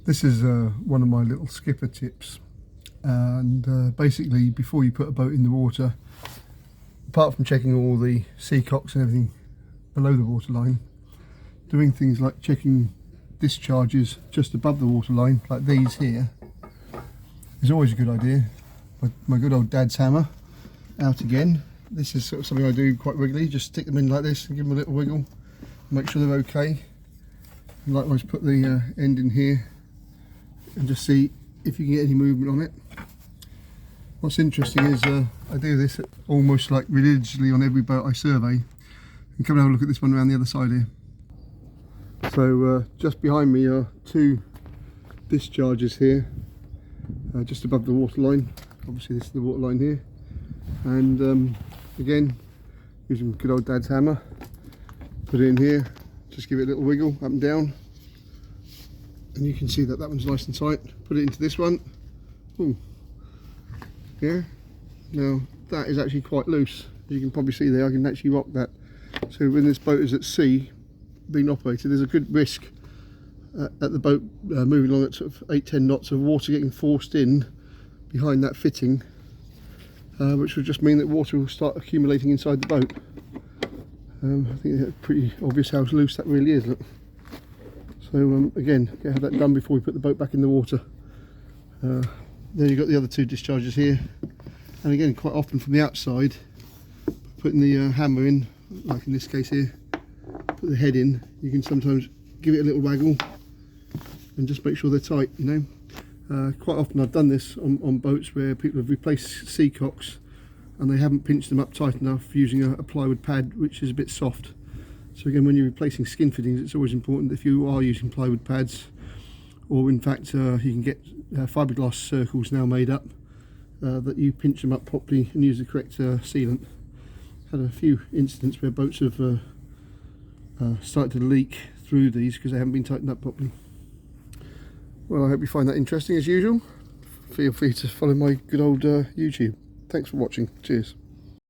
This is one of my little skipper tips, and basically before you put a boat in the water, apart from checking all the seacocks and everything below the waterline, doing things like checking discharges just above the waterline, like these here, is always a good idea. My good old dad's hammer out again. This is sort of something I do quite regularly, just stick them in like this and give them a little wiggle, make sure they're okay. And likewise put the end in here and just see if you can get any movement on it. What's interesting is I do this almost like religiously on every boat I survey. And come and have a look at this one around the other side here. So just behind me are two discharges here, just above the waterline. Obviously this is the waterline here. And again, using good old dad's hammer, put it in here, just give it a little wiggle up and down. And you can see that that one's nice and tight. Put it into this one. Ooh. Yeah. Now that is actually quite loose. As you can probably see there, I can actually rock that. So when this boat is at sea, being operated, there's a good risk at the boat moving along at sort of 8-10 knots of water getting forced in behind that fitting, which will just mean that water will start accumulating inside the boat. I think it's pretty obvious how loose that really is. Look. So again, have that done before we put the boat back in the water. Then you've got the other two discharges here, and again, quite often from the outside, putting the hammer in, like in this case here, put the head in, you can sometimes give it a little waggle and just make sure they're tight, you know. Quite often I've done this on boats where people have replaced seacocks and they haven't pinched them up tight enough using a plywood pad which is a bit soft. So again, when you're replacing skin fittings, it's always important that if you are using plywood pads, or in fact you can get fiberglass circles now made up, that you pinch them up properly and use the correct sealant. Had a few incidents where boats have started to leak through these because they haven't been tightened up properly. Well, I hope you find that interesting as usual. Feel free to follow my good old YouTube. Thanks for watching. Cheers.